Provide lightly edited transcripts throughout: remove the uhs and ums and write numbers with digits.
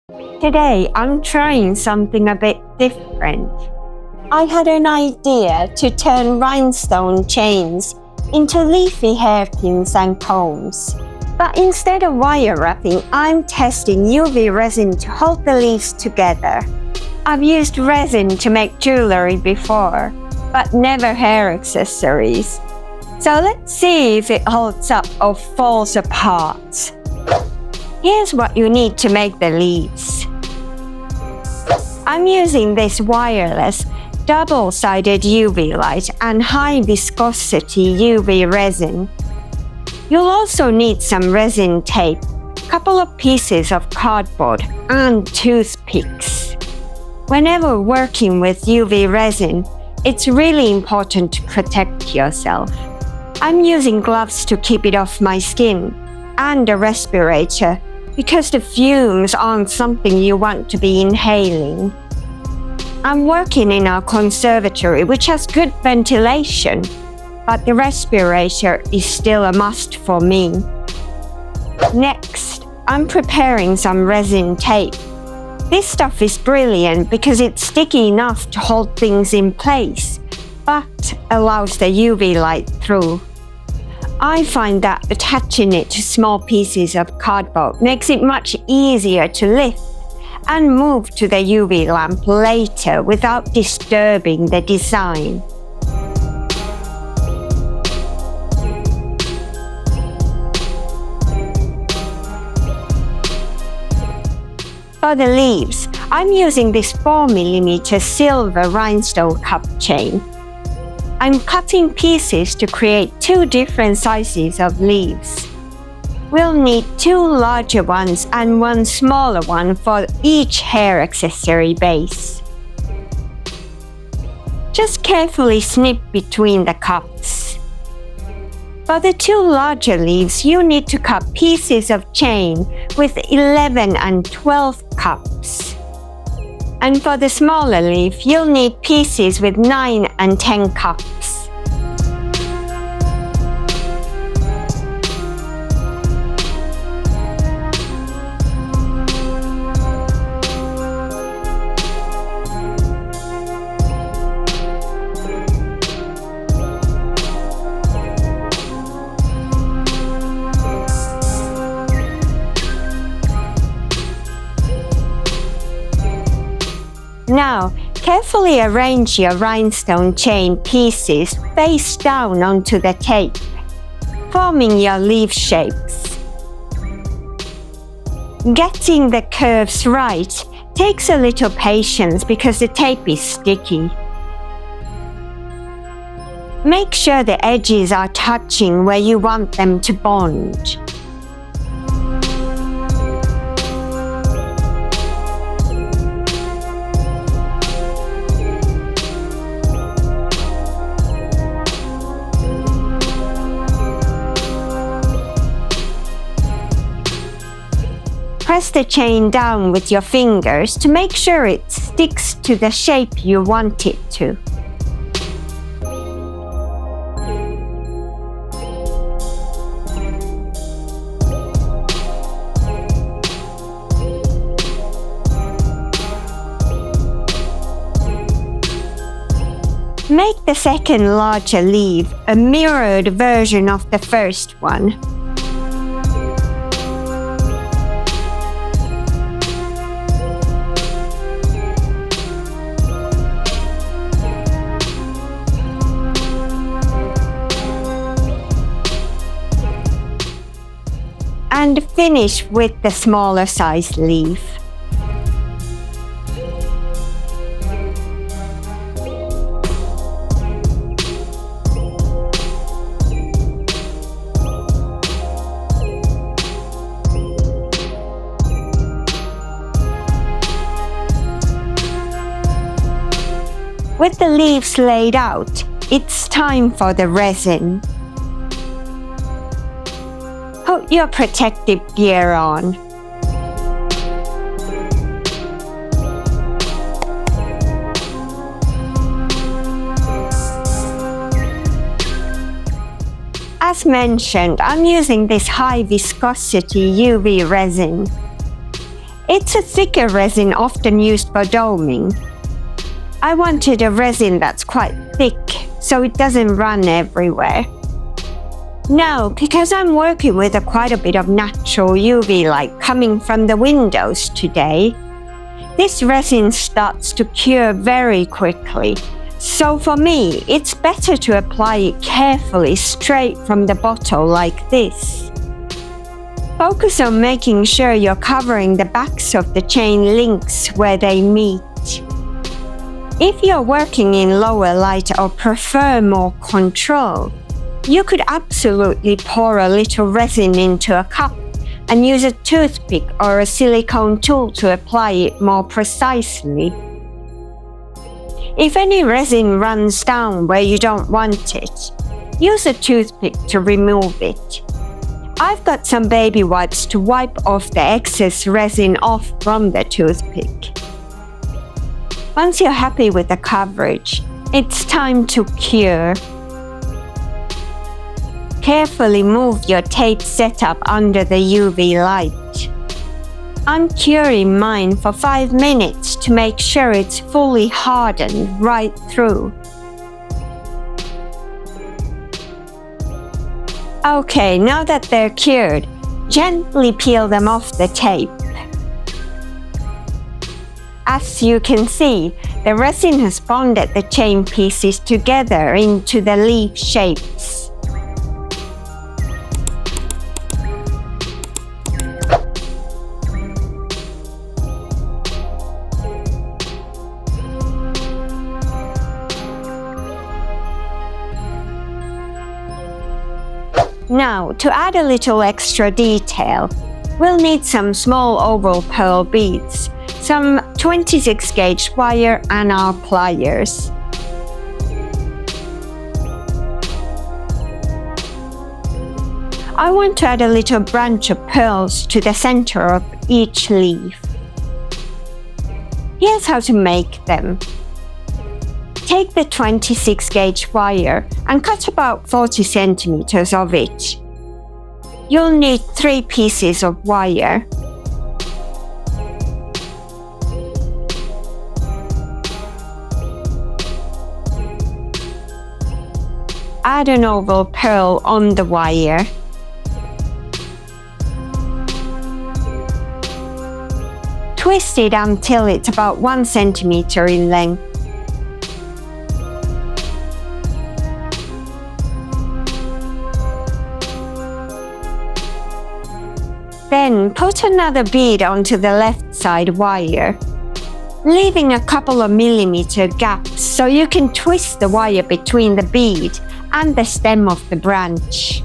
Today, I'm trying something a bit different. I had an idea to turn rhinestone chains into leafy hairpins and combs. But instead of wire wrapping, I'm testing UV resin to hold the leaves together. I've used resin to make jewelry before, but never hair accessories. So let's see if it holds up or falls apart. Here's what you need to make the leaves. I'm using this wireless, double-sided UV light and high viscosity UV resin. You'll also need some resin tape, a couple of pieces of cardboard, and toothpicks. Whenever working with UV resin, it's really important to protect yourself. I'm using gloves to keep it off my skin, and a respirator, because the fumes aren't something you want to be inhaling. I'm working in our conservatory, which has good ventilation, but the respirator is still a must for me. Next, I'm preparing some resin tape. This stuff is brilliant because it's sticky enough to hold things in place, but allows the UV light through. I find that attaching it to small pieces of cardboard makes it much easier to lift and move to the UV lamp later without disturbing the design. For the leaves, I'm using this 4mm silver rhinestone cup chain. I'm cutting pieces to create two different sizes of leaves. We'll need two larger ones and one smaller one for each hair accessory base. Just carefully snip between the cups. For the two larger leaves, you need to cut pieces of chain with 11 and 12 cups. And for the smaller leaf, you'll need pieces with 9 and 10 cups. Now, carefully arrange your rhinestone chain pieces face down onto the tape, forming your leaf shapes. Getting the curves right takes a little patience because the tape is sticky. Make sure the edges are touching where you want them to bond. Press the chain down with your fingers to make sure it sticks to the shape you want it to. Make the second larger leaf a mirrored version of the first one. And finish with the smaller size leaf. With the leaves laid out, it's time for the resin. Put your protective gear on. As mentioned, I'm using this high viscosity UV resin. It's a thicker resin often used for doming. I wanted a resin that's quite thick so it doesn't run everywhere. Now, because I'm working with quite a bit of natural UV light coming from the windows today, this resin starts to cure very quickly. So for me, it's better to apply it carefully straight from the bottle like this. Focus on making sure you're covering the backs of the chain links where they meet. If you're working in lower light or prefer more control, you could absolutely pour a little resin into a cup and use a toothpick or a silicone tool to apply it more precisely. If any resin runs down where you don't want it, use a toothpick to remove it. I've got some baby wipes to wipe off the excess resin off from the toothpick. Once you're happy with the coverage, it's time to cure. Carefully move your tape setup under the UV light. I'm curing mine for 5 minutes to make sure it's fully hardened right through. Okay, now that they're cured, gently peel them off the tape. As you can see, the resin has bonded the chain pieces together into the leaf shapes. Now, to add a little extra detail, we'll need some small oval pearl beads, some 26 gauge wire and our pliers. I want to add a little branch of pearls to the center of each leaf. Here's how to make them. Take the 26 gauge wire and cut about 40 centimeters of it. You'll need 3 pieces of wire. Add an oval pearl on the wire. Twist it until it's about 1 centimeter in length. Then put another bead onto the left side wire, leaving a couple of millimeter gaps so you can twist the wire between the bead and the stem of the branch.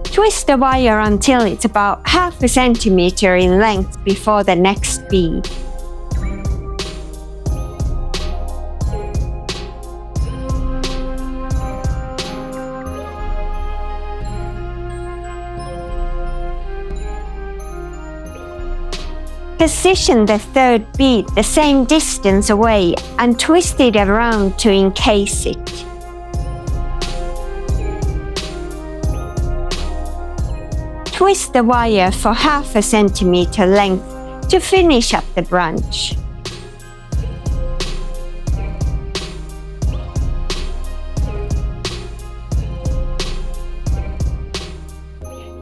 Twist the wire until it's about 1/2 centimeter in length before the next bead. Position the third bead the same distance away and twist it around to encase it. Twist the wire for 1/2 centimeter length to finish up the branch.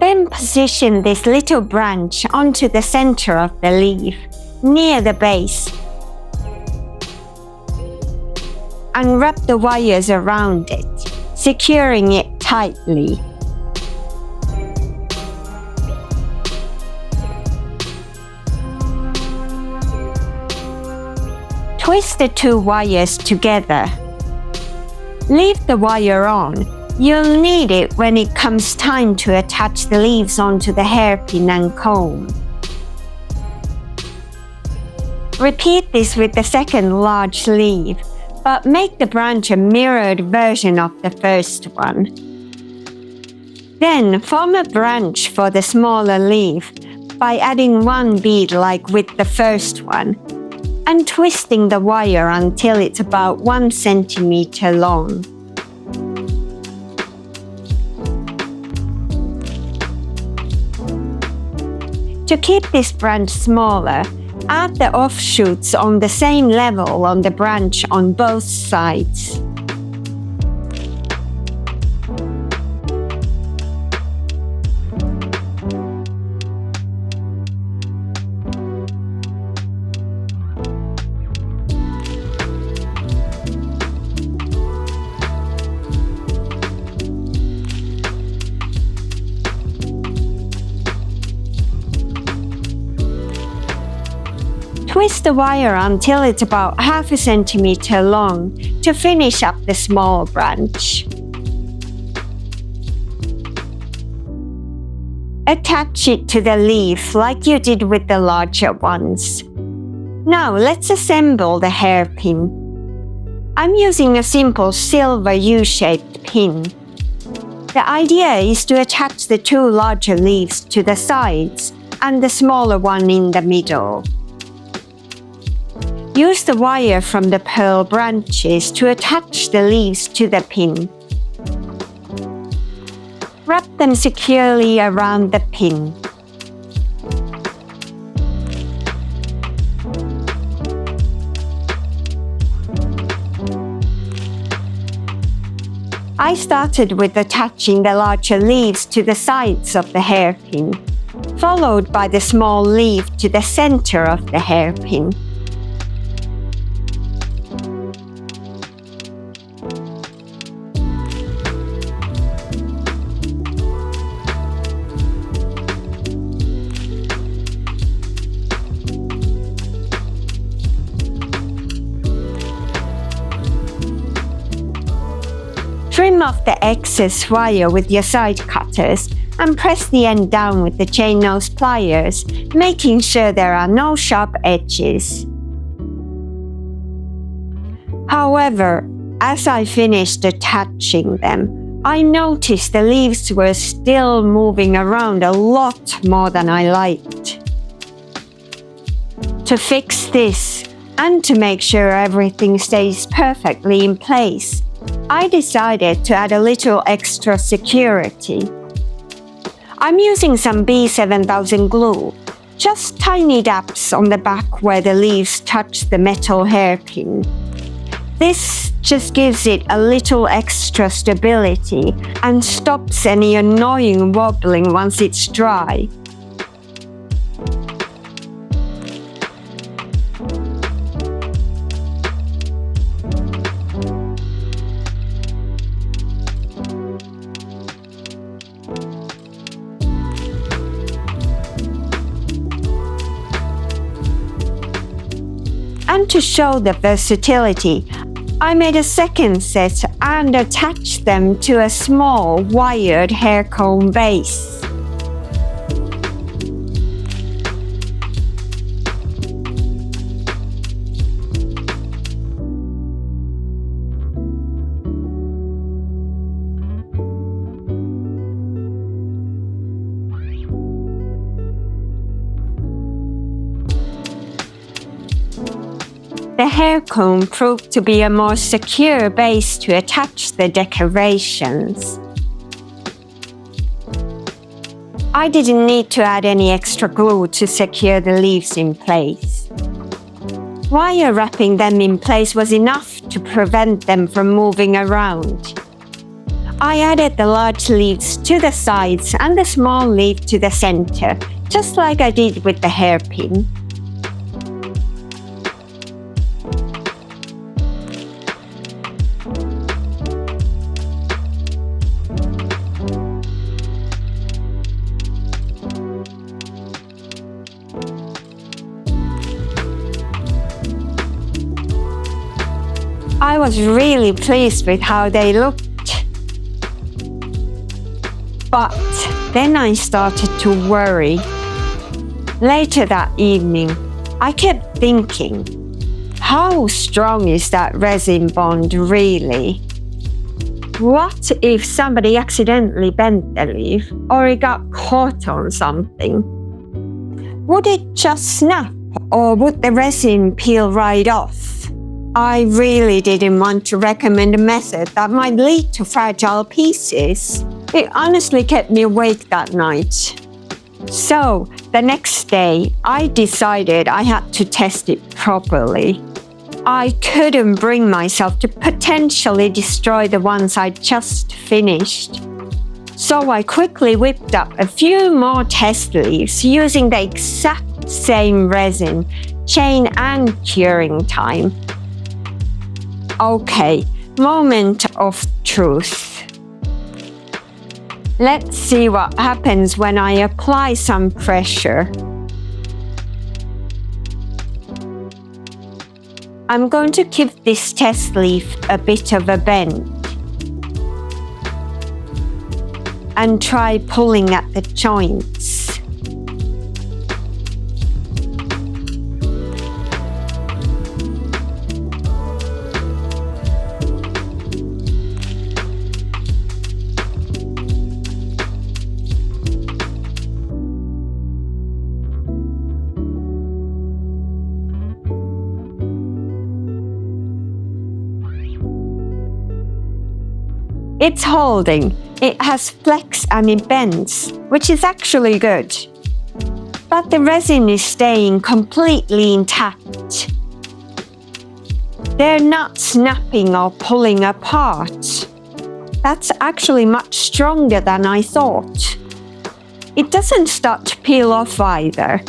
Then position this little branch onto the center of the leaf, near the base, and wrap the wires around it, securing it tightly. Twist the 2 wires together. Leave the wire on. You'll need it when it comes time to attach the leaves onto the hairpin and comb. Repeat this with the second large leaf, but make the branch a mirrored version of the first one. Then form a branch for the smaller leaf by adding 1 bead like with the first one, and twisting the wire until it's about 1 centimeter long. To keep this branch smaller, add the offshoots on the same level on the branch on both sides. Twist the wire until it's about half a centimeter long to finish up the small branch. Attach it to the leaf like you did with the larger ones. Now let's assemble the hairpin. I'm using a simple silver U-shaped pin. The idea is to attach the two larger leaves to the sides and the smaller one in the middle. Use the wire from the pearl branches to attach the leaves to the pin. Wrap them securely around the pin. I started with attaching the larger leaves to the sides of the hairpin, followed by the small leaf to the center of the hairpin. Trim off the excess wire with your side cutters and press the end down with the chain nose pliers, making sure there are no sharp edges. However, as I finished attaching them, I noticed the leaves were still moving around a lot more than I liked. To fix this, and to make sure everything stays perfectly in place, I decided to add a little extra security. I'm using some B7000 glue, just tiny dabs on the back where the leaves touch the metal hairpin. This just gives it a little extra stability and stops any annoying wobbling once it's dry. And to show the versatility, I made a second set and attached them to a small wired hair comb base. The hair comb proved to be a more secure base to attach the decorations. I didn't need to add any extra glue to secure the leaves in place. Wire wrapping them in place was enough to prevent them from moving around. I added the large leaves to the sides and the small leaf to the center, just like I did with the hairpin. I was really pleased with how they looked. But then I started to worry. Later that evening, I kept thinking, how strong is that resin bond really? What if somebody accidentally bent the leaf or it got caught on something? Would it just snap or would the resin peel right off? I really didn't want to recommend a method that might lead to fragile pieces. It honestly kept me awake that night. So the next day, I decided I had to test it properly. I couldn't bring myself to potentially destroy the ones I just finished. So I quickly whipped up a few more test leaves using the exact same resin, chain and curing time. Okay, moment of truth. Let's see what happens when I apply some pressure. I'm going to give this test leaf a bit of a bend and try pulling at the joints. It's holding. It has flex and it bends, which is actually good. But the resin is staying completely intact. They're not snapping or pulling apart. That's actually much stronger than I thought. It doesn't start to peel off either.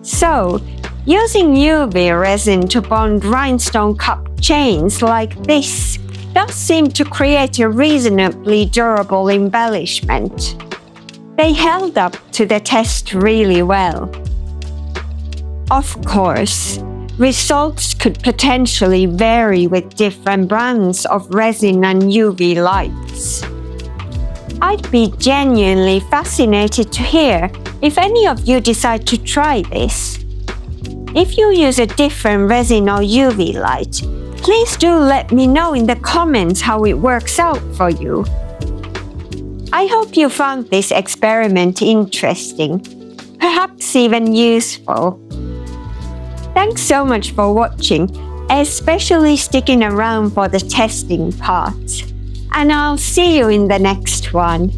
So, using UV resin to bond rhinestone cup chains like this does seem to create a reasonably durable embellishment. They held up to the test really well. Of course, results could potentially vary with different brands of resin and UV lights. I'd be genuinely fascinated to hear if any of you decide to try this. If you use a different resin or UV light, please do let me know in the comments how it works out for you. I hope you found this experiment interesting, perhaps even useful. Thanks so much for watching, especially sticking around for the testing part. And I'll see you in the next one.